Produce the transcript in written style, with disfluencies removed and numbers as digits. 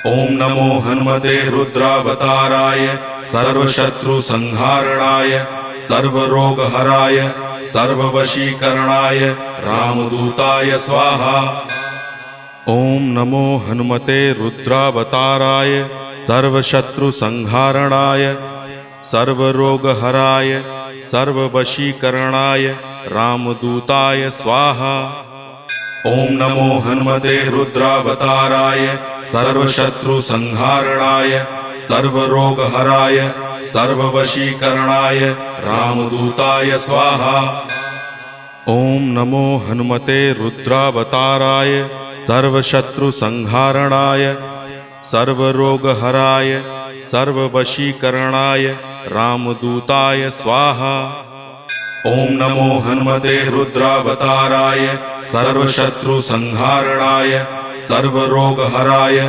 ओम नमो हनुमते रुद्रावताराय सर्वशत्रुसंहारणाय सर्वरोगहराय सर्ववशीकरणाय रामदूताय स्वाहा। ओम नमो हनुमते रुद्रावताराय सर्वशत्रुसंहारणाय सर्वरोगहराय सर्ववशीकरणाय रामदूताय स्वाहा। ओम नमो हनुमते रुद्रावताराय सर्वशत्रुसंहारणाय सर्वरोगहराय सर्ववशीकरणाय रामदूताय स्वाहा। ओम नमो हनुमते रुद्रावताराय सर्वशत्रुसंहारणाय सर्वरोगहराय सर्ववशीकरणाय रामदूताय स्वाहा। ओम नमो हनुमते रुद्रावताराय सर्वशत्रुसंहारणाय सर्वरोगहराय